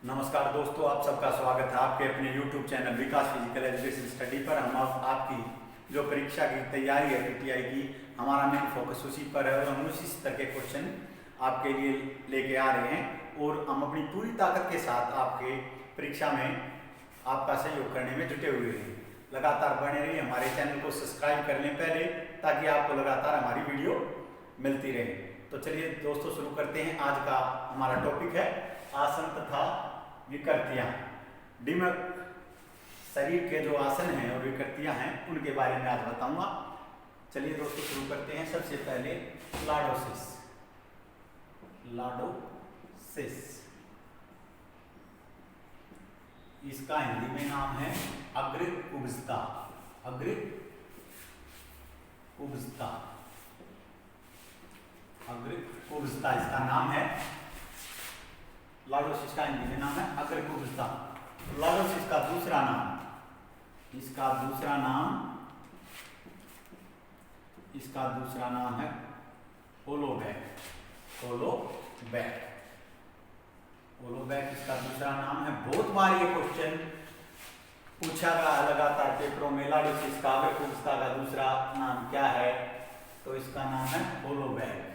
नमस्कार दोस्तों, आप सबका स्वागत है आपके अपने YouTube चैनल विकास फिजिकल एजुकेशन स्टडी पर। हम आपकी जो परीक्षा की तैयारी है पीटीआई की, हमारा मेन फोकस उसी पर है और हम उसी स्तर के क्वेश्चन आपके लिए लेके आ रहे हैं और हम अपनी पूरी ताकत के साथ आपके परीक्षा में आपका सहयोग करने में जुटे हुए हैं। लगातार बने रहिए, हमारे चैनल को सब्सक्राइब कर लें पहले, ताकि आपको लगातार हमारी वीडियो मिलती रहे। तो चलिए दोस्तों शुरू करते हैं। आज का हमारा टॉपिक है आसन तथा विकृतियां। शरीर के जो आसन हैं और विकृतियां हैं उनके बारे में आज बताऊंगा। चलिए दोस्तों शुरू करते हैं। सबसे पहले लॉर्डोसिस। इसका हिंदी में नाम है अग्र कुब्जता। इसका नाम है। लॉर्डोसिस का हिंदी में नाम है अग्र कुब्जता। लॉर्डोसिस का दूसरा नाम है होलोबैक। इसका दूसरा नाम है। बहुत बार ये क्वेश्चन पूछा गया लगातार पेपरों में, लॉर्डोसिस का अग्र कुब्जता का दूसरा नाम क्या है? तो इसका नाम है होलोबैक।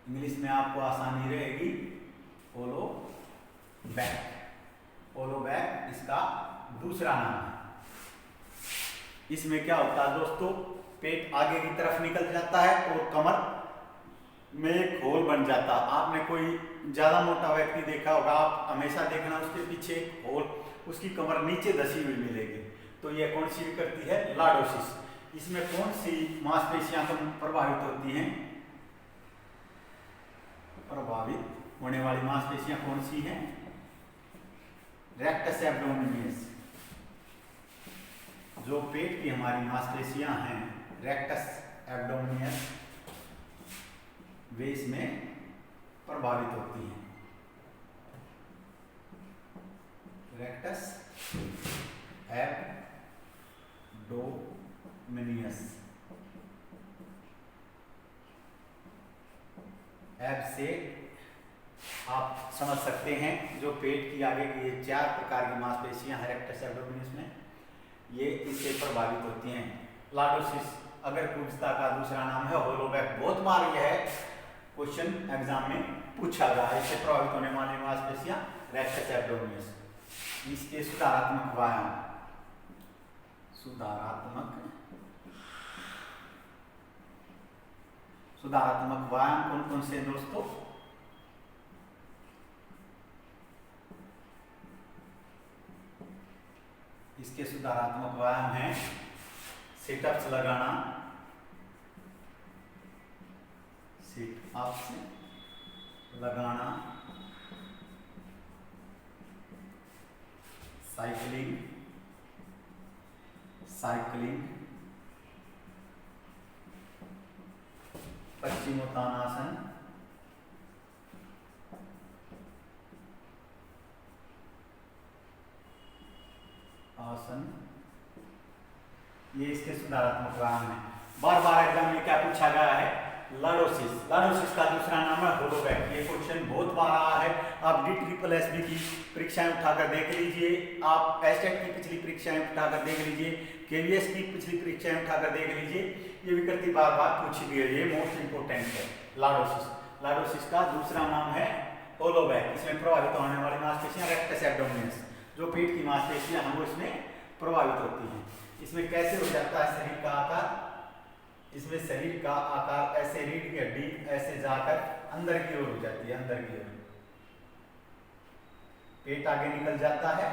इंग्लिश में आपको आसानी रहेगी, होलोबैक इसका दूसरा नाम है। इसमें क्या होता है दोस्तों, पेट आगे की तरफ निकल जाता है और कमर में एक होल बन जाता है। आपने कोई ज्यादा मोटा व्यक्ति देखा होगा, आप हमेशा देखना उसके पीछे एक होल, उसकी कमर नीचे धसी हुई मिलेगी। तो यह कौन सी विकृति है? लॉर्डोसिस। इसमें कौन सी मांसपेशियां प्रभावित होती हैं? प्रभावित होने वाली मांसपेशियां कौन सी हैं? रेक्टस एब्डोमिनियस। जो पेट की हमारी मांसपेशियां हैं, रेक्टस एब्डोमिनियस, वे इसमें प्रभावित होती हैं। रेक्टस एब्डोमिनियस। एब से आप समझ सकते हैं, जो पेट की आगे की ये 4 प्रकार की मांसपेशियां हैं रेक्टस एब्डोमिनिस में, ये इससे प्रभावित होती हैं। लॉर्डोसिस अग्र कुब्जता का दूसरा नाम है होलोबैक। बहुत बार यह क्वेश्चन एग्जाम में पूछा गया है। इससे प्रभावित होने वाली मांसपेशियां रेक्टस एब्डोमिनिस। इसके सुधारात्मक व्यायाम कौन कौन से दोस्तों? इसके सुधारात्मक व्यायाम हैं सिटअप्स लगाना, साइकिलिंग, पश्चिमोत्तानासन, ये इसके सुधारात्मक व्यायाम है। बार बार एग्जाम में क्या पूछा गया है? लॉर्डोसिस का दूसरा नाम है होलोबैक। ये क्वेश्चन बहुत बार आया है। आप DSSB की परीक्षाएं उठाकर देख लीजिए, आप एस्टेट की पिछली परीक्षाएं उठाकर देख लीजिए, KVS की पिछली परीक्षाएं उठाकर देख लीजिए। ये विकृति बार बार पूछी गई है, ये मोस्ट इंपोर्टेंट है। लॉर्डोसिस का दूसरा नाम है होलोबैक। इसमें प्रभावित होने वाली मांसपेशियां रेक्टस एब्डोमिनिस, जो पेट की मांसपेशियां हैं वो इसमें प्रभावित होती हैं। इसमें कैसे हो जाता है शरीर का आकार? इसमें शरीर का आकार ऐसे, रीढ़ की हड्डी ऐसे जाकर अंदर की ओर हो जाती है, अंदर की ओर। पेट आगे निकल जाता है,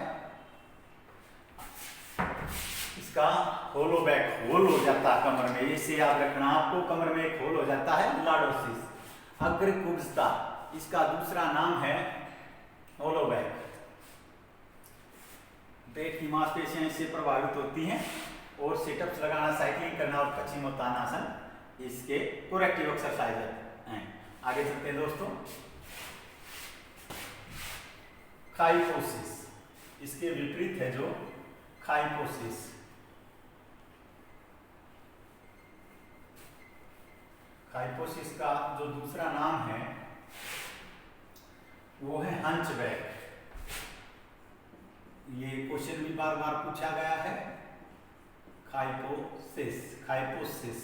इसका होलोबैक होल हो जाता है कमर में। इसे याद रखना आपको, कमर में एक होल हो जाता है। लॉर्डोसिस अग्र कुब्जता, इसका दूसरा नाम है होलोबैक। पेट की मांसपेशियां इससे प्रभावित होती हैं और सिटअप्स लगाना, साइकिलिंग करना और पश्चिमोत्तानासन इसके कोरेक्टिव एक्सरसाइज हैं। आगे चलते हैं दोस्तों। काइफोसिस, इसके विपरीत है जो काइफोसिस। काइफोसिस का जो दूसरा नाम है वो है हंचबैक। ये क्वेश्चन भी बार बार पूछा गया है। काइपोसिस, काइपोसिस,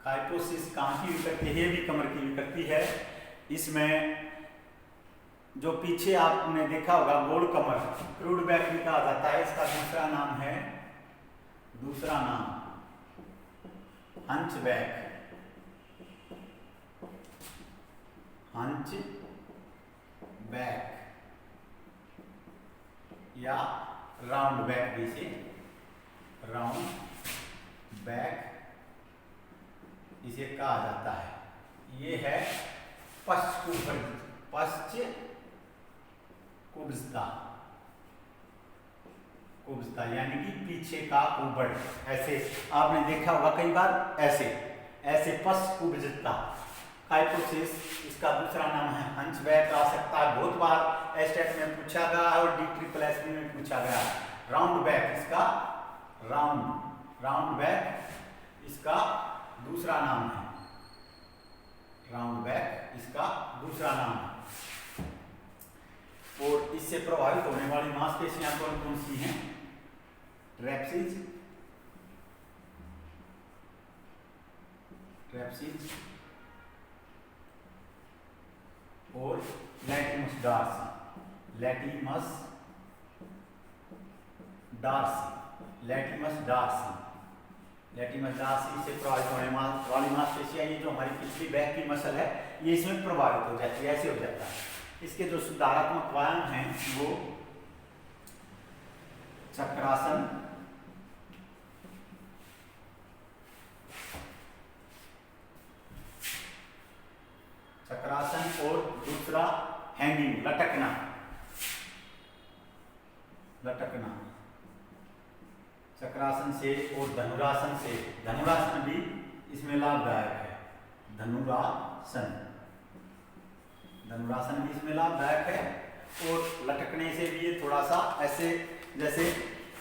काइपोसिस कहाँ की विकृति है? ये भी कमर की विकृति है। इसमें जो पीछे आपने देखा होगा गोल कमर, क्रूड बैक भी कहा जाता है। इसका दूसरा नाम है, दूसरा नाम हंच बैक, हंच बैक या राउंड बैक भी से, राउंड बैक इसे कहा जाता है। ये है पश्च कुब्जता, कुब्जता यानी कि पीछे का कुबड़। ऐसे आपने देखा होगा कई बार, ऐसे ऐसे पश्च कुब्जता। काइपोसिस इसका दूसरा नाम है हंचबैक आ सकता है। बहुत बार एस्टेट में पूछा गया और DSSS में पूछा गया। राउंड बैक इसका, राउंड बैक इसका दूसरा नाम है, राउंड बैक इसका दूसरा नाम है। और इससे प्रभावित होने वाली मांसपेशियां कौन कौन सी हैं? ट्रैपसीज, ट्रैपसीज और लैटिमस डार्सी, लैटिमस डार्सी, लैटिमस डार्सी, लैटिमस डार्सी से प्रभावित होने वाली मांसपेशियां, ये जो हमारी पिछली बैक की मसल है, ये इसमें प्रभावित हो जाती है, ऐसे हो जाता है। इसके जो सुधारात्मक व्यायाम हैं वो चक्रासन, चक्रासन और दूसरा हैंगिंग, लटकना, लटकना चक्रासन से और धनुरासन से। धनुरासन भी इसमें लाभदायक है, धनुरासन, धनुरासन भी इसमें लाभदायक है। और लटकने से भी ये थोड़ा सा ऐसे जैसे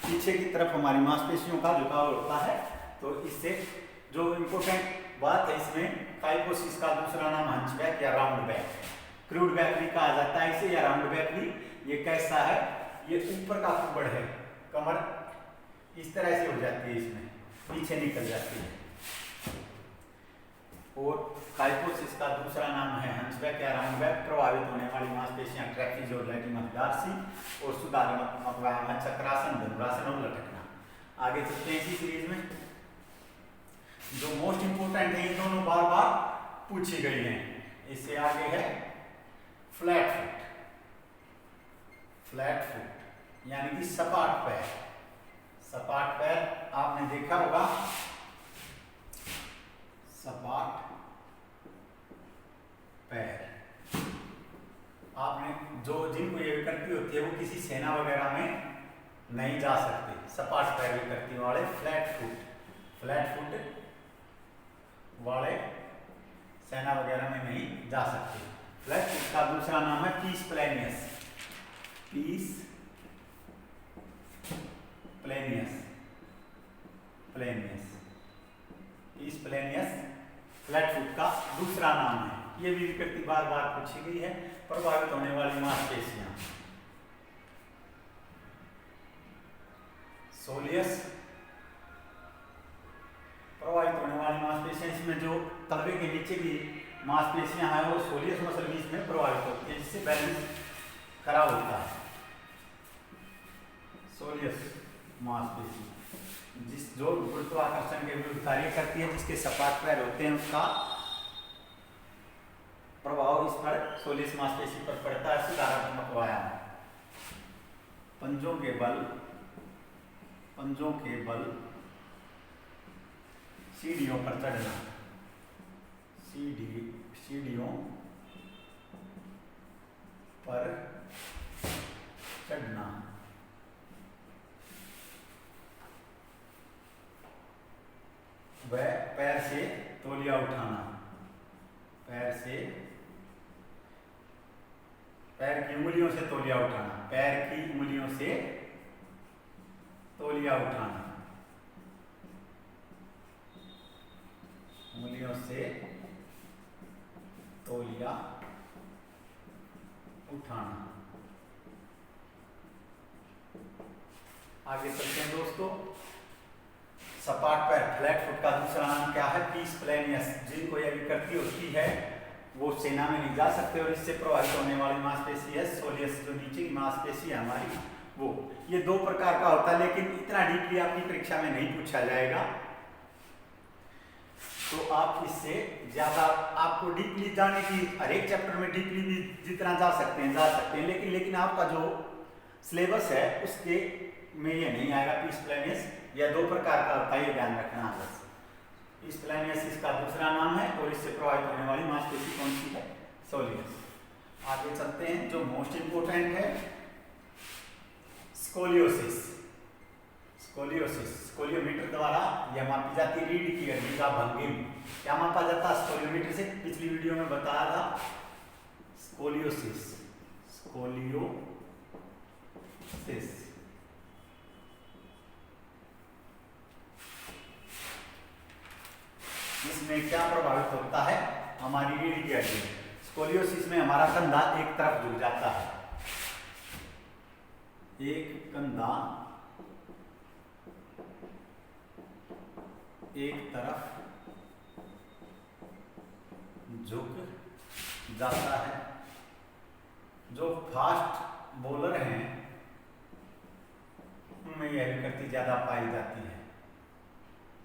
पीछे की तरफ हमारी मांसपेशियों का झुकाव होता है। तो इससे जो इम्पोर्टेंट बात है इसमें, काइपोसिस का दूसरा नाम हंचबैक या राउंड बैक, क्रूड बैक भी कहा जाता है इसे, या राउंड बैक भी। ये कैसा है? ये ऊपर का कुबड़ है, कमर इस तरह से हो जाती है, इसमें पीछे निकल जाती है। और काइपोसिस का दूसरा नाम है हंचबैक या राउंड बैक। प्रभावित होने वाली मांसपेशियां ट्रैपीज और लैटिमस डार्सी, और सुधारात्मक व्यायाम है चक्रासन, धनुरासन और लटकना। आगे चलते हैं इसी सीरीज में। जो मोस्ट इंपोर्टेंट है, इन दोनों बार बार पूछी गई हैं। इससे आगे है फ्लैट फुट, फ्लैट फुट यानी कि सपाट पैर। सपाट पैर आपने देखा होगा, सपाट पैर। आपने जो जिनको ये विकृति होती है वो किसी सेना वगैरह में नहीं जा सकते, सपाट पैर विकृति वाले फ्लैट फुट, फ्लैट फुट वाले सेना वगैरह में नहीं जा सकते। फ्लैट फुट का दूसरा नाम है pes planus, pes planus, planus, pes planus flat foot का दूसरा नाम है। ये भी विकृति बार बार पूछी गई है। प्रभावित होने वाली मांसपेशियां सोलियस, प्रभावित होने वाली मांसपेशियां, इसमें जो तलवे के नीचे की मांसपेशियां हैं वो सोलियस मसल भी इसमें प्रभावित होती है, जिससे बैलेंस खराब होता है। सोलियस मांसपेशी जिस जो गुरुत्वाकर्षण के विरुद्ध कार्य करती है, जिसके सपाट पैर होते हैं, उसका प्रभाव इस पर सोलियस मांसपेशी पर पड़ता है। सुधारात्मक व्यायाम, पंजों के बल, पंजों के बल सीढ़ियों पर चढ़ना, सीढ़ियों पर चढ़ना, व पैर से तौलिया उठाना, पैर से, पैर की उंगलियों से तौलिया उठाना, पैर की उंगलियों से तौलिया उठाना, उंगलियों से तौलिया उठाना। आगे चलते हैं दोस्तों। सपाट पैर फ्लैट फुट का दूसरा नाम क्या है? पीस प्लेनियस। जिनको यह विकृति होती है वो सेना में नहीं जा सकते और इससे प्रभावित होने वाली मांसपेशी है सोलियस, जो नीचे की मांसपेशी है हमारी वो। ये दो प्रकार का होता है, लेकिन इतना डीपली आपकी परीक्षा में नहीं पूछा जाएगा, तो आप इससे ज्यादा आपको डीपली जाने की हर एक चैप्टर में डीपली भी जितना जा सकते हैं, लेकिन आपका जो सिलेबस है उसके में ये नहीं आएगा। पीस प्लेनियस यह दो प्रकार का होता है, ये ध्यान रखना बस। पीस प्लेनियस इसका दूसरा नाम है और इससे प्रभावित होने वाली मांसपेशी कौन सी है? सोलियस। आगे चलते हैं। जो मोस्ट इंपोर्टेंट है स्कोलियोसिस। स्कोलियोमीटर द्वारा यह मापी जाती है रीढ़ की हड्डी का भंगिम। क्या मापा जाता है स्कोलियोमीटर से? पिछली वीडियो में बताया था। स्कोलियोसिस इसमें क्या प्रभावित होता है? हमारी रीढ़ की हड्डी। स्कोलियोसिस में हमारा कंधा एक तरफ झुक जाता है, एक कंधा एक तरफ झुक जाता है। जो फास्ट बॉलर हैं उनमें यह विकृति ज्यादा पाई जाती है।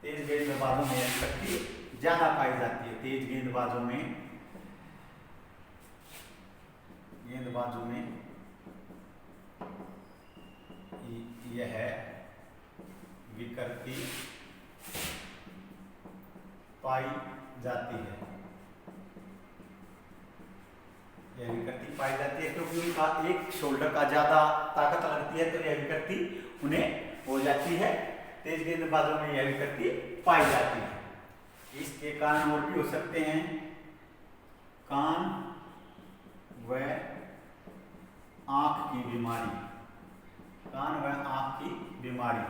तेज गेंदबाजों में यह विकृति ज्यादा पाई जाती है। तेज गेंदबाजों में यह विकृति पाई जाती है। यह विकृति पाई जाती है क्योंकि उनका एक शोल्डर का ज्यादा ताकत लगती है, तो यह विकृति उन्हें हो जाती है। तेज गेंदबाजों में यह विकृति पाई जाती है। इसके कारण और भी हो सकते हैं, कान व आंख की बीमारी। कान व आंख की बीमारी,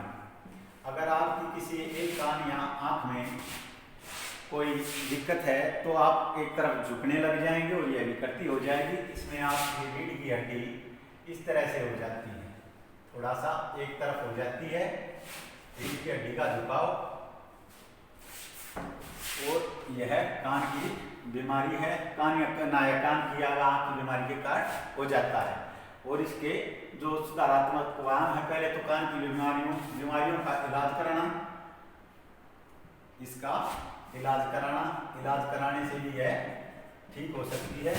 अगर आपकी किसी एक कान या आंख में कोई दिक्कत है तो आप एक तरफ झुकने लग जाएंगे और यह विकृति हो जाएगी। इसमें आपकी रीढ़ की हड्डी इस तरह से हो जाती है, थोड़ा सा एक तरफ हो जाती है रीढ़ की हड्डी का झुकाव, और यह कान की बीमारी है। कान की या आंख की बीमारी के कारण हो जाता है। और इसके जो सुधारात्मक व्यायाम है, पहले तो कान की बीमारियों का इलाज कराना, इसका इलाज कराने से भी यह ठीक हो सकती है।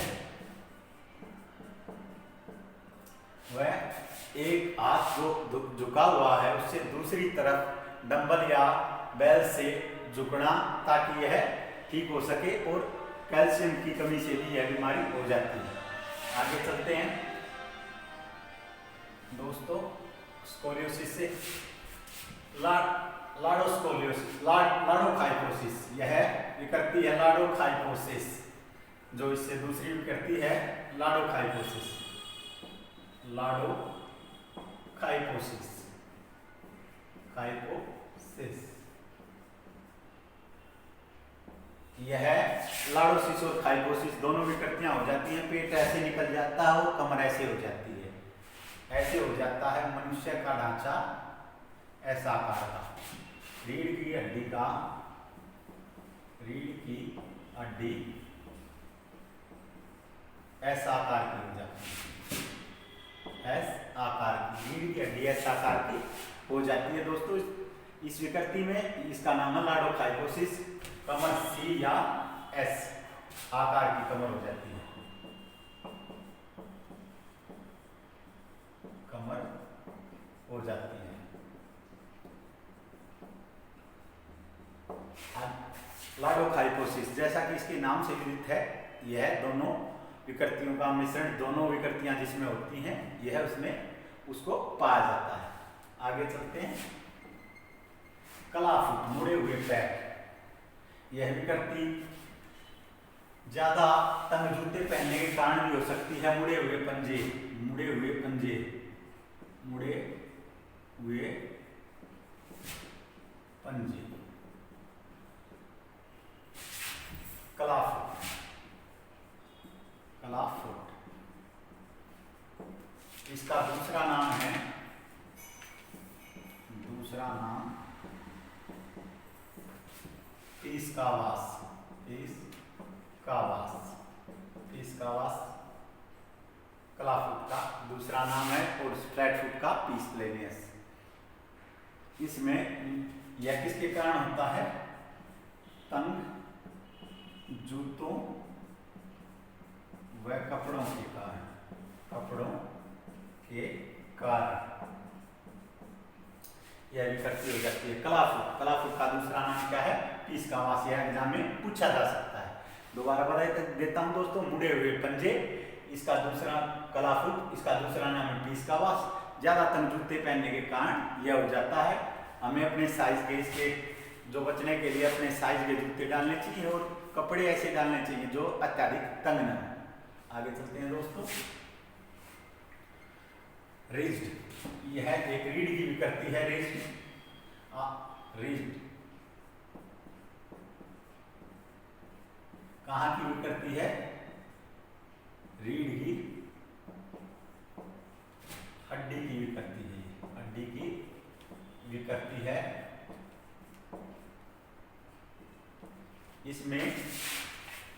वह एक हाथ जो झुका हुआ है उससे दूसरी तरफ डंबल या बैल से झुकना, ताकि यह ठीक हो सके, और कैल्शियम की कमी से भी यह बीमारी हो जाती है। आगे चलते हैं दोस्तों। स्कोलियोसिस से लाडोस्कोलियोसिस, लाडोकाइपोसिस, यह विकृति है लाडोकाइपोसिस। जो इससे दूसरी विकृति है लाडोकाइपोसिस। यह लाडोसिस और काइपोसिस दोनों विकृतियां हो जाती हैं। पेट ऐसे निकल जाता है और कमर ऐसे हो जाती है, ऐसे हो जाता है। मनुष्य का ढांचा ऐसा आकार का, रीढ़ की हड्डी ऐसा आकार की हो जाती है, ऐसा आकार की रीढ़ की हड्डी ऐसा आकार की हो जाती है। दोस्तों इस विकृति में इसका नाम है लाडोकाइपोसिस। कमर सी या एस आकार की कमर हो जाती है, कमर हो जाती है। लाडोकाइपोसिस जैसा कि इसके नाम से विदित है, यह दोनों विकृतियों का मिश्रण, दोनों विकृतियां जिसमें होती हैं यह उसमें उसको पाया जाता है। आगे चलते हैं। क्लाफुट, मुड़े हुए पैर, यह विकृति ज्यादा तंग जूते पहनने के कारण भी हो सकती है। मुड़े हुए पंजे क्लाफुट। इसका दूसरा नाम है ईस्कावास, ईस्कावास क्लाफुट का दूसरा नाम है, और फ्लैट फुट का पीस प्लेनियस। इसमें यह किसके कारण होता है? तंग जूतों व कपड़ों के कारण, यह विकृति हो जाती है। क्लाफुट का दूसरा नाम क्या है? ईस्कावास। यह एग्जाम में पूछा जा सकता है। दोबारा बता देता हूं दोस्तों, मुड़े हुए पंजे, इसका दूसरा क्लाफुट, इसका दूसरा नाम है ईस्कावास। ज्यादा तंग जूते पहनने के कारण यह हो जाता है। हमें अपने साइज के, इसके जो बचने के लिए अपने साइज के जूते डालने चाहिए, और कपड़े ऐसे डालने चाहिए जो अत्यधिक तंग न हो। आगे चलते हैं दोस्तों। रिज्ड, यह एक रीढ़ की विकृति है। रिज्ड कहाँ की विकृति है? रीढ़ की हड्डी की विकृति है, हड्डी की विकृति है। इसमें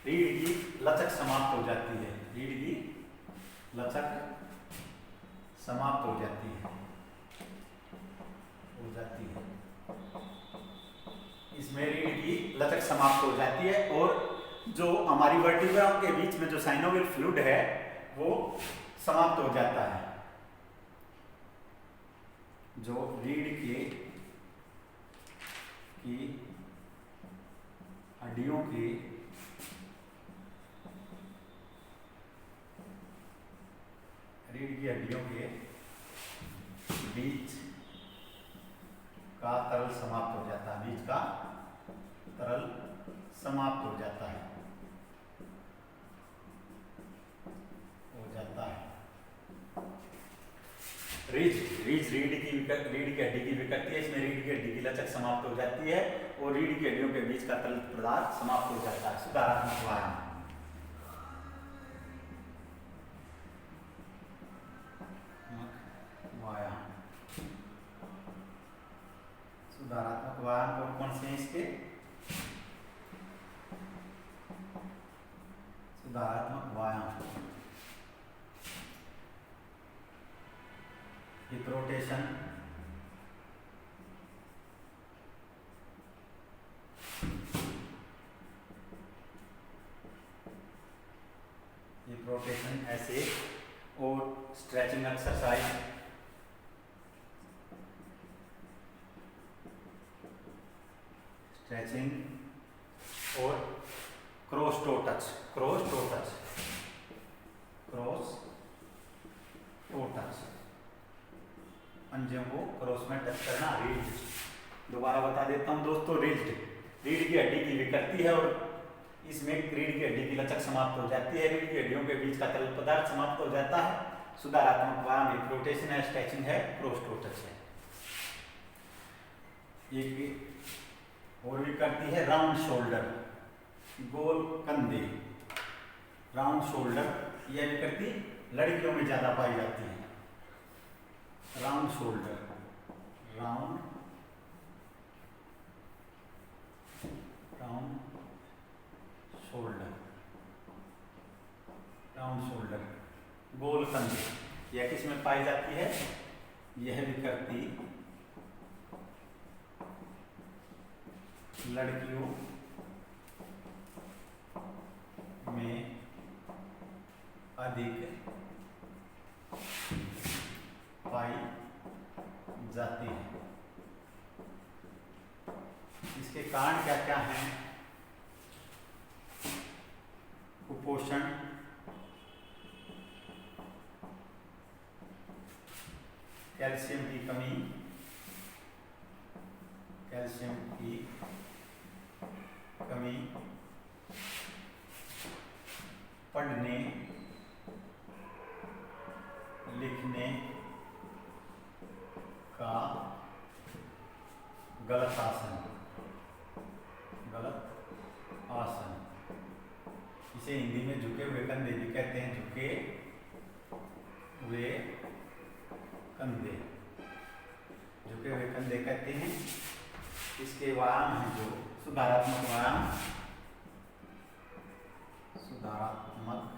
रीढ़ की लचक समाप्त हो जाती है, रीढ़ की लचक समाप्त हो जाती है, इसमें रीढ़ की लचक समाप्त हो जाती है, और जो हमारी वर्टिब्राओं के बीच में जो साइनोवियल फ्लूइड है वो समाप्त हो जाता है। जो रीढ़ की हड्डियों के बीच का तरल समाप्त हो जाता है, बीच का तरल समाप्त हो जाता है, रीढ़ की हड्डी की विकृति है। इसमें रीढ़ की हड्डी की लचक समाप्त हो जाती है, और रीढ़ की हड्डियों के बीच का तरल पदार्थ समाप्त हो जाता है। सुधारात्मक व्यायाम, सुधारात्मक व्यायाम कौन से हैं इसके? सुधारात्मक व्यायाम हिप रोटेशन, ऐसे, और स्ट्रेचिंग एक्सरसाइज, और क्रॉस टो टच, पंजों को क्रॉस में टच करना, रीढ़। दोबारा बता देता हूं दोस्तों, रीढ़ की हड्डी की विकृति है, और इसमें रीढ़ की हड्डी की लचक समाप्त हो जाती है, रीढ़ की हड्डियों के बीच का तरल पदार्थ समाप्त हो जाता है। सुधारात्मक व्यायाम हिप रोटेशन है, स्ट्रेचिंग है, क्रॉस टो टच है। एक और विकृति है राउंड शोल्डर, गोल कंधे, राउंड शोल्डर। यह विकृति लड़कियों में ज्यादा पाई जाती है। राउंड शोल्डर, गोल कंधे, यह किस में पाई जाती है? यह विकृति लड़कियों में अधिक पाई जाती है। इसके कारण क्या क्या हैं? कुपोषण, कैल्शियम की कमी, पढ़ने लिखने का गलत आसन, इसे हिंदी में झुके हुए कंधे भी कहते हैं, झुके हुए कंधे कहते हैं। इसके व्यायाम हैं जो सुधारात्मक व्यायाम, सुधारात्मक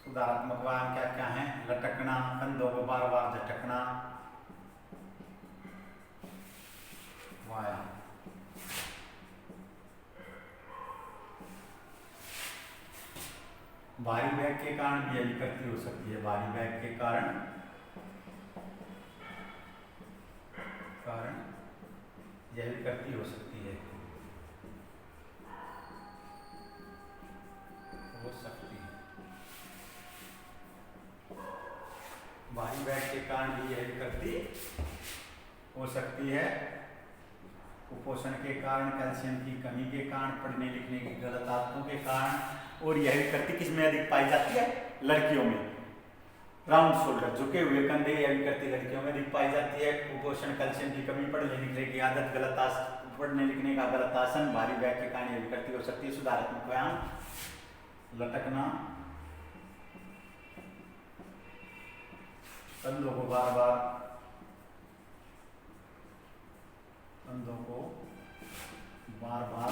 सुधारात्मक व्यायाम क्या क्या है? लटकना, कंधों को बार बार झटकना व्यायाम। भारी बैग के कारण भी यह विकृति हो सकती है। भारी बैग के कारण यह विकृति हो सकती है, भारी बैग के कारण भी यह विकृति हो सकती है। कुपोषण के कारण, कैल्शियम की कमी के कारण, पढ़ने लिखने की गलत आदतों के कारण। और यह विकृति किसमें अधिक पाई जाती है? लड़कियों में। राउंड शोल्डर, झुके हुए कंधे, यह विकृति लड़कियों में अधिक पाई जाती है। कुपोषण, कैल्शियम की कमी, पढ़ने लिखने की आदत, गलत पढ़ने लिखने का गलत आसन, भारी बैग के कारण यह विकृति हो सकती है। सुधारात्मक व्यायाम, लटकना, कंधों को बार बार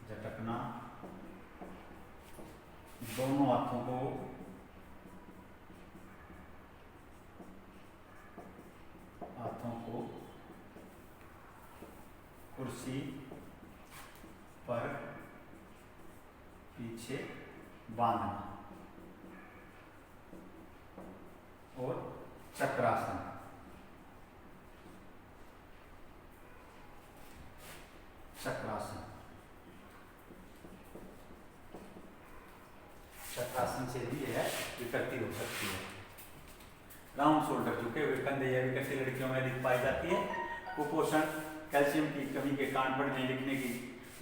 झटकना, दोनों हाथों को कुर्सी पर पीछे बांधना और चक्रासन। चक्रासन से भी यह विकृति हो सकती है। राउंड शोल्डर, झुके हुए कंधे, यह विकृति लड़कियों में अधिक पाई जाती है। कुपोषण, कैल्शियम की कमी के कारण, पढ़ने लिखने की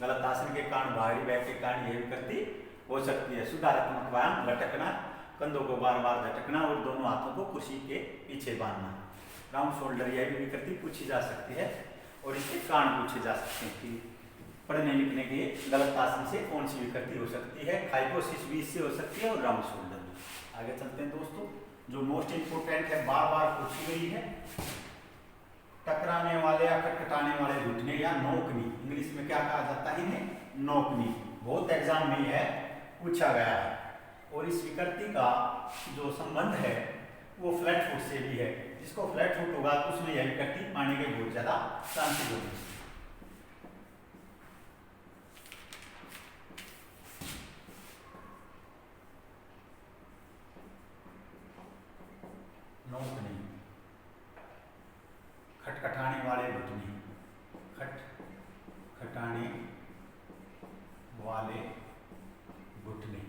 गलत आसन के कारण, भारी बैग के कारण यह विकृति हो सकती है। सुधारात्मक व्यायाम, लटकना, कंधों को बार बार झटकना और दोनों हाथों को कुर्सी के पीछे बांधना। राउंड शोल्डर, यह भी विकृति पूछी जा सकती है और इसके कारण पूछे जा सकते हैं कि पढ़ने लिखने के गलत आसन से कौन सी विकृति हो सकती है। हाइपोसिस भी इससे हो सकती है और राउंड शोल्डर भी। आगे चलते हैं दोस्तों, जो मोस्ट इंपोर्टेंट है, बार बार पूछी गई है, टकराने वाले या खटखटाने वाले घुटने या नोकनी। इंग्लिश में क्या कहा जाता है इन्हें? नोकनी। बहुत एग्जाम में है, पूछा गया है। और इस विकृति का जो संबंध है वो फ्लैट फुट से भी है। जिसको फ्लैट फुट होगा तो उसमें यह विकृति पाने के बहुत ज्यादा चांसेस होंगे। नोकनी, खटखटाने वाले घुटने, खटखटाने वाले घुटने,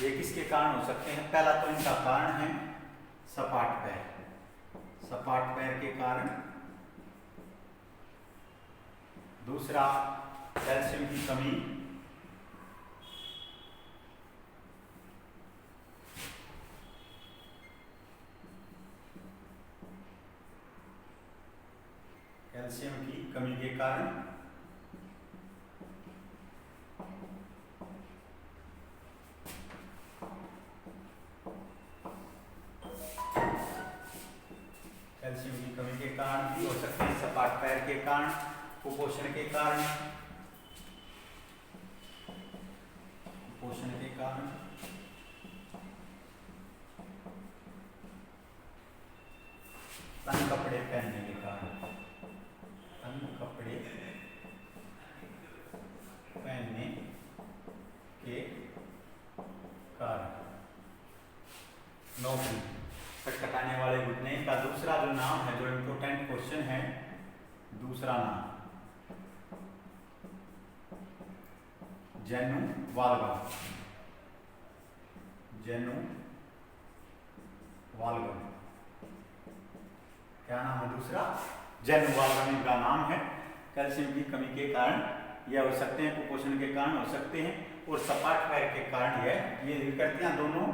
ये किसके कारण हो सकते हैं? पहला तो इनका कारण है सपाट पैर, सपाट पैर के कारण। दूसरा, कैल्शियम की कमी, कैल्शियम की कमी के कारण। कैल्शियम की कमी के कारण भी हो सकते हैं, सपाट पैर के कारण, कुपोषण के कारण, तंग कपड़े पहनने के कारण, तंग कपड़े पहनने के कारण। नौकरी, खटखटाने वाले घुटने का दूसरा जो नाम है, जो इम्पोर्टेंट क्वेश्चन है, दूसरा नाम जेनु वाल्गम। जेनु वाल्गम, क्या नाम है दूसरा? जेनु वाल्गम इनका नाम है। कैल्शियम की कमी के कारण यह हो सकते हैं, कुपोषण के कारण हो सकते हैं, और सपाट पैर के कारण ये विकृतियां दोनों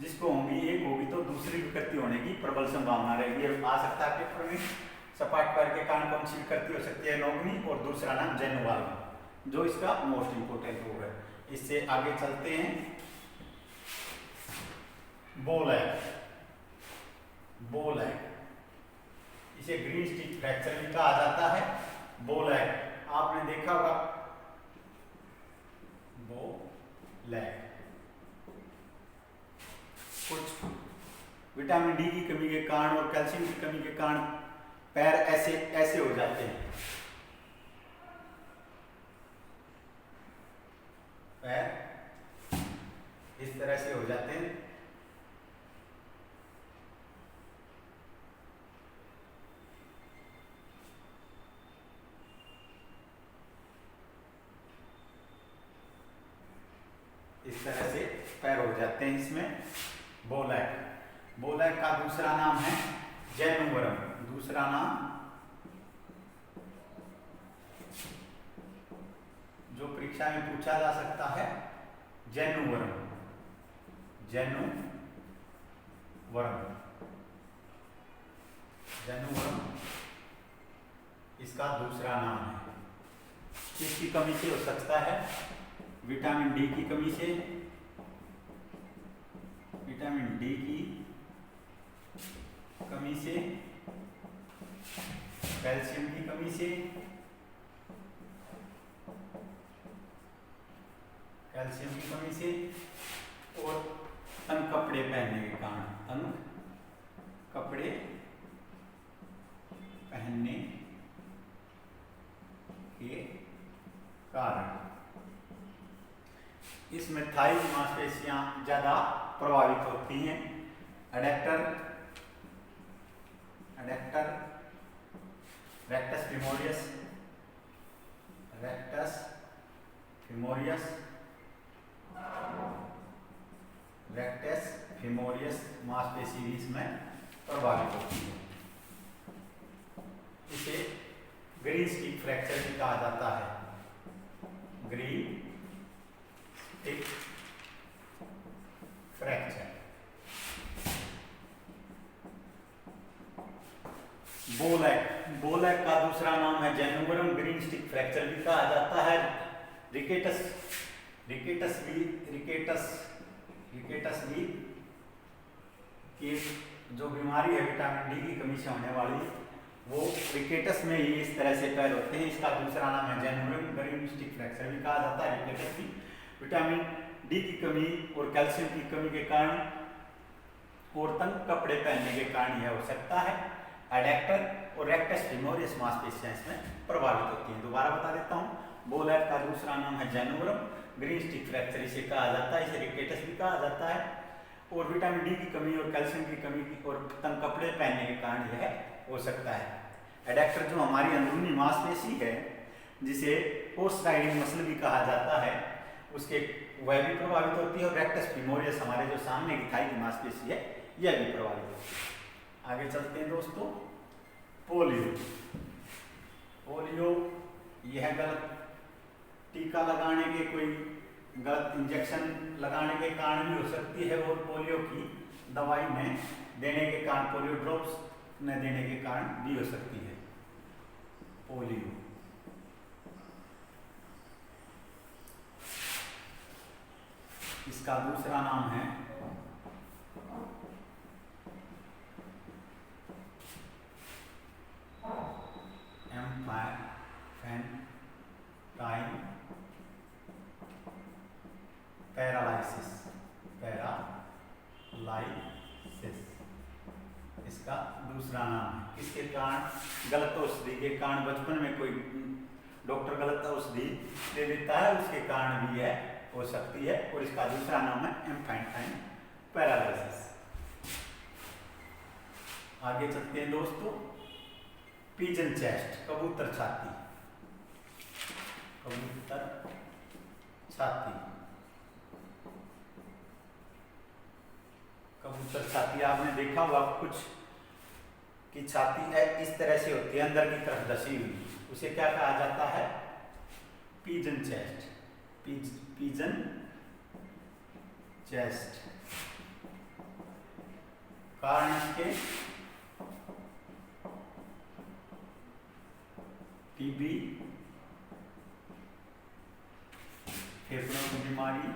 जिसको होंगी, एक होगी तो दूसरी विकृति होने की प्रबल संभावना रहेगी। आ सकता है पेपर में, सपाट पैर के कारण कौन सी विकृति हो सकती है? नोगनी, और दूसरा नाम जेनु वाल्गम, जो इसका मोस्ट इंपोर्टेंट रोग है। इससे आगे चलते हैं। बो लैग, बोलैक, इसे ग्रीन स्टिक फ्रैक्चर भी कहा जाता है। बोलैक आपने देखा होगा, बोलैक। कुछ विटामिन डी की कमी के कारण और कैल्शियम की कमी के कारण पैर ऐसे ऐसे हो जाते हैं, पैर इस तरह से हो जाते हैं। इस तरह से पैर हो जाते हैं इसमें। बोलैक, बोलैक का दूसरा नाम है जैनुवरम। दूसरा नाम जो परीक्षा में पूछा जा सकता है, जैनुवरम। जैनुवरम, जैनुवरम इसका दूसरा नाम है। किसकी कमी से हो सकता है? विटामिन डी की कमी से, विटामिन डी की कमी से, कैल्शियम की कमी से, कैल्शियम की कमी से, और तंग कपड़े पहनने के कारण, तंग कपड़े पहनने के कारण इसमें थाई मांसपेशियां ज्यादा प्रभावित होती हैं। Adductor, adductor, rectus femoris, rectus femoris, rectus femoris मांसपेशी भी इसमें प्रभावित होती है। इसे ग्रीन स्टिक फ्रैक्चर भी कहा जाता है। Green stick fracture. बोलैक, बोलैक का दूसरा नाम है जैनुवरम। ग्रीन स्टिक फ्रैक्चर भी कहा जाता है। रिकेटस, रिकेटस भी, रिकेटस भी की जो बीमारी है विटामिन डी की कमी से होने वाली, वो रिकेटस में ही इस तरह से पैर होते हैं। इसका दूसरा नाम है जैनुवरम। ग्रीन स्टिक फ्रैक्चर भी कहा जाता है। रिकेटस भी विटामिन डी की कमी और कैल्शियम की कमी के कारण और तंग कपड़े पहनने के कारण यह हो सकता है। एडेक्टर और रेक्टस फीमोरियस मांसपेशियां इसमें प्रभावित होती हैं। दोबारा बता देता हूँ, बोलैक का दूसरा नाम है जैनुवरम। ग्रीन स्टिक फ्रैक्चर इसे कहा जाता है, इसे रिकेटस भी कहा जाता है। और विटामिन डी की कमी और कैल्शियम की कमी और तंग कपड़े पहनने के कारण यह हो सकता है। एडेक्टर जो हमारी अंदरूनी मांसपेशी है, जिसे हॉर्स राइडिंग मसल भी कहा जाता है, उसके वह भी प्रभावित होती है। और रेक्टस फीमोरियस हमारे जो सामने की थाई की मांसपेशी है, यह भी प्रभावित होती है। आगे चलते हैं दोस्तों। पोलियो, पोलियो यह गलत टीका लगाने के, कोई गलत इंजेक्शन लगाने के कारण भी हो सकती है। और पोलियो की दवाई न देने के कारण, पोलियो ड्रॉप्स न देने के कारण भी हो सकती है पोलियो। इसका दूसरा नाम है एम्फाइटाइन पैरालाइसिस, पैरालाइसिस इसका दूसरा नाम है। किसके कारण? गलत औषधि के कारण। बचपन में कोई डॉक्टर गलत औषधि दे देता है, उसके कारण भी यह हो सकती है। और इसका दूसरा नाम है एम्फाइटाइन पैरालाइसिस। आगे चलते हैं दोस्तों। पिजन चेस्ट, कबूतर छाती, कबूतर छाती, कबूतर छाती आपने देखा होगा कुछ की छाती है इस तरह से होती है, अंदर की तरफ धसी हुई, उसे क्या कहा जाता है? Pigeon chest, pigeon chest. कारण इसके टीबी, फेफड़ों की बीमारी,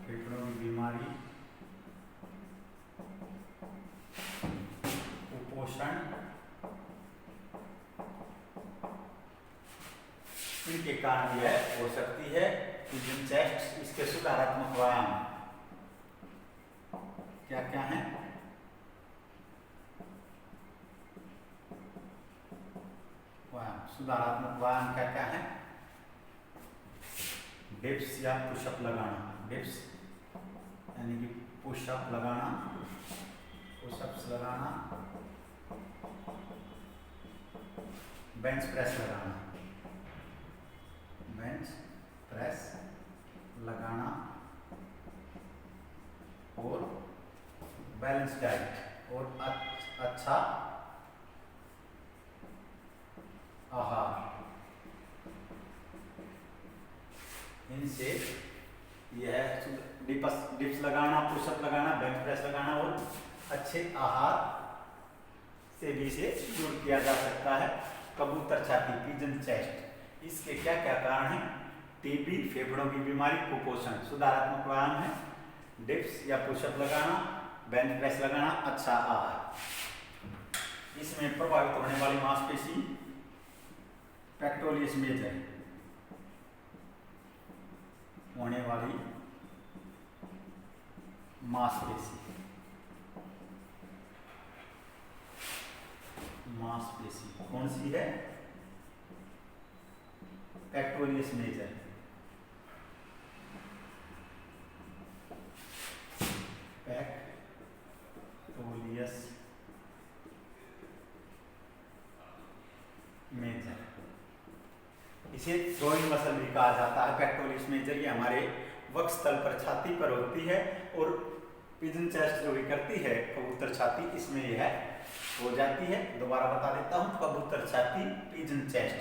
फेफड़ों की बीमारी, इनके कारण यह हो सकती है पिजन चेस्ट। इसके सुधारात्मक व्यायाम क्या क्या है? व्यायाम, सुधारात्मक व्यायाम क्या क्या है? डिप्स या पुशअप लगाना, डिप्स यानी कि पुशअप लगाना, पुशअप्स लगाना, बेंच प्रेस लगाना, बेंच प्रेस लगाना और बैलेंस डाइट और अच्छा आहार, इनसे यह डिप्स लगाना, पुशअप लगाना, बेंच प्रेस लगाना और अच्छे आहार से भी इसे दूर किया जा सकता है। कबूतर छाती, पिजन चेस्ट, इसके क्या क्या कारण हैं? टीबी, फेफड़ों की बीमारी, कुपोषण। सुधारात्मक व्यायाम है डिप्स या पुशअप लगाना, बेंच प्रेस लगाना, अच्छा आहार। इसमें प्रभावित होने वाली मांसपेशी पेक्टोरियस मेजर, होने वाली मांसपेशी, मांसपेशी कौन सी है? पेक्टोरियस मेजर, पेक्टोरियस मेजर, इसे थ्रोइंग मसल भी कहा जाता है। पेक्टोरियस मेजर ये हमारे वक्षस्थल पर, छाती पर होती है और पिजन चेस्ट जो भी करती है कबूतर छाती, इसमें यह हो जाती है। दोबारा बता देता हूँ, कबूतर छाती, पिजन चेस्ट,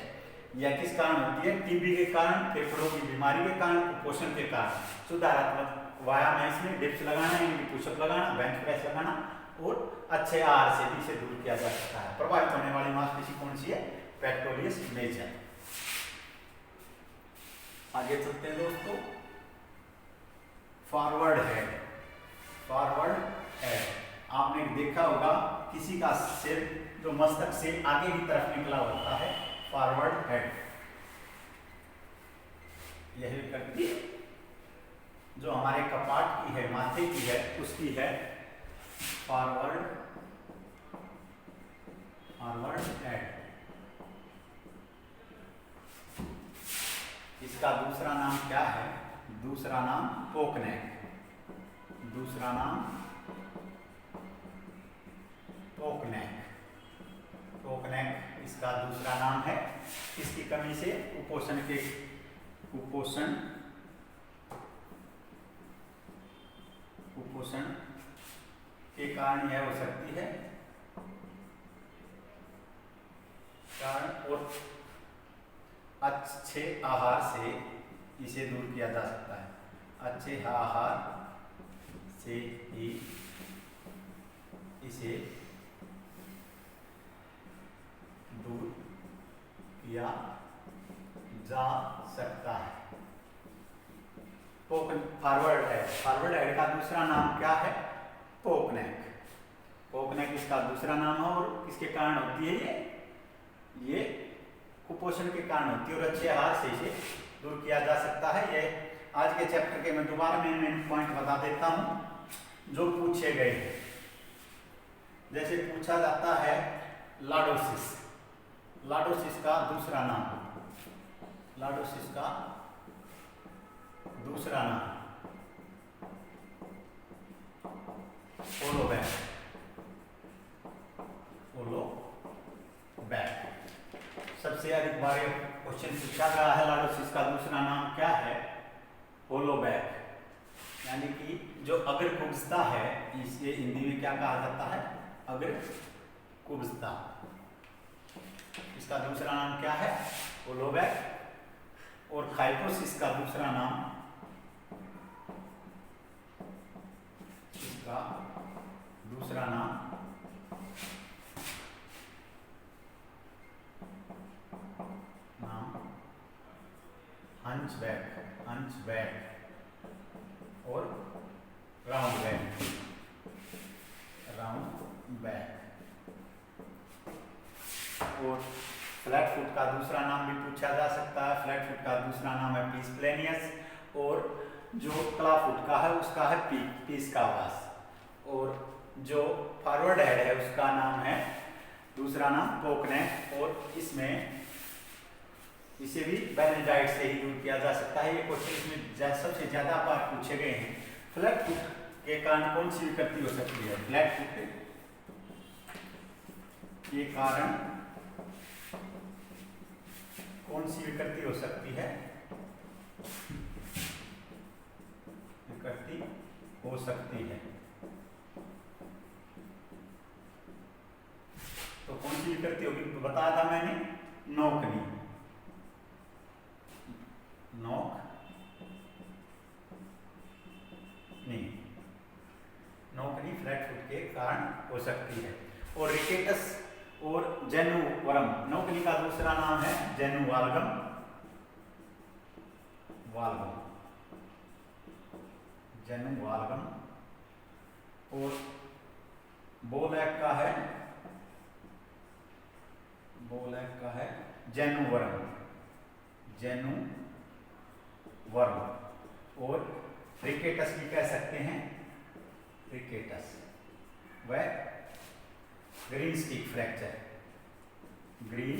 यह किस कारण होती है? टीबी के कारण, फेफड़ों की बीमारी के कारण, कुपोषण के कारण। सुधारात्मक व्यायाम है इसमें डिप्स लगाना, यानी पुशअप लगाना, बेंच प्रेस लगाना और अच्छे आहार से भी इसे दूर किया जा सकता है। प्रभावित होने वाली मांसपेशी कौन सी है? पेक्टोरियस मेजर। आगे चलते हैं दोस्तों, फॉरवर्ड हेड, फॉरवर्ड हेड। आपने देखा होगा किसी का सिर जो मस्तक से आगे की तरफ निकला होता है, फॉरवर्ड हेड। यही करती जो हमारे कपाट की है, माथे की है, उसकी है फॉरवर्ड हेड। इसका दूसरा नाम क्या है? दूसरा नाम पोकनेक, दूसरा नाम पोकनेक, पोकनेक इसका दूसरा नाम है। इसकी कमी से कुपोषण के कारण यह हो सकती है, कारण और अच्छे आहार से इसे दूर किया जा सकता है। अच्छे आहार से ही इसे दूर किया जा सकता है। फॉरवर्ड हेड का दूसरा नाम क्या है? पोकनेक, पोकनेक इसका दूसरा नाम है और किसके कारण होती है? ये कुपोषण के कारण होती है और अच्छे आहार से इसे दूर किया जा सकता है। ये आज के चैप्टर के मैं दोबारा मेन पॉइंट बता देता हूं जो पूछे गए। जैसे पूछा जाता है लॉर्डोसिस, लॉर्डोसिस का दूसरा नाम, लॉर्डोसिस का दूसरा नाम होलोबैक, होलोबैक। सबसे अधिक बार क्वेश्चन पूछा गया है लॉर्डोसिस का दूसरा नाम क्या है? होलोबैक, यानी कि जो अग्र कुब्जता है, इसे हिंदी में क्या कहा जाता है? अग्र कुब्जता। इसका दूसरा नाम क्या है? होलोबैक। और खाइकोसिस का दूसरा नाम, इसका दूसरा नाम हंचबैक, हंचबैक और राउंड बैक, राउंड बैक। और फ्लैट फुट का दूसरा नाम भी पूछा जा सकता है। फ्लैट फुट का दूसरा नाम है पीस प्लेनियस, और जो क्ला फुट का है उसका है पीस कावास, और जो फॉरवर्ड हेड है उसका नाम है, दूसरा नाम पोकनेक, और इसमें इसे भी बेनेजाइट से ही यूज किया जा सकता है। ये क्वेश्चन इसमें सबसे ज्यादा बार पूछे गए हैं। फ्लैट फुट के कारण कौन सी विकृति हो सकती है? फ्लैट फुट के कारण कौन सी विकृति हो सकती है? विकृति हो सकती है, तो कौन सी विकृति होगी? तो बताया था मैंने, नोकनी। नोकनी फ्लैट फुट के कारण हो सकती है। और रिकेटस और जेनुवरम, नोकनी का दूसरा नाम है जेनुवाल्गम, जेनुवाल्गम, और बोलैक का है जेनुवरम, और रिकेटस भी कह सकते हैं, रिकेटस व green stick fracture, green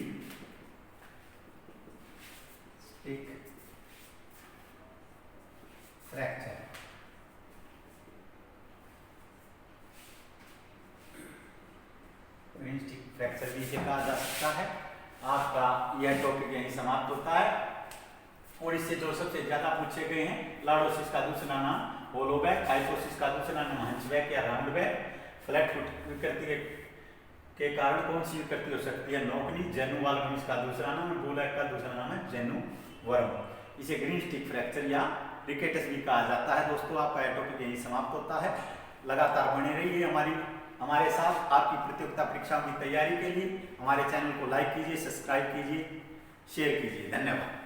stick fracture. Green stick fracture भी इसे कहा जा सकता है। आपका यह टॉपिक यहीं समाप्त होता है। और इससे जो सबसे ज्यादा पूछे गए हैं, लॉर्डोसिस का दूसरा नाम होलोबैक, हाइपोसिस का दूसरा नाम हंचबैक या राउंडबैक, फ्लैट फुट विकृति के कारण कौन सी विकृति हो सकती है? नोकनी, जेनुवाल्गम इसका दूसरा नाम है, बोलैक का दूसरा नाम है जेनुवरम। इसे ग्रीन स्टिक फ्रैक्चर या रिकेटस भी कहा जाता है। दोस्तों, आपका यह टॉपिक यहीं समाप्त होता है। लगातार बने रहिए हमारे साथ आपकी प्रतियोगिता परीक्षाओं की तैयारी के लिए। हमारे चैनल को लाइक कीजिए, सब्सक्राइब कीजिए, शेयर कीजिए। धन्यवाद।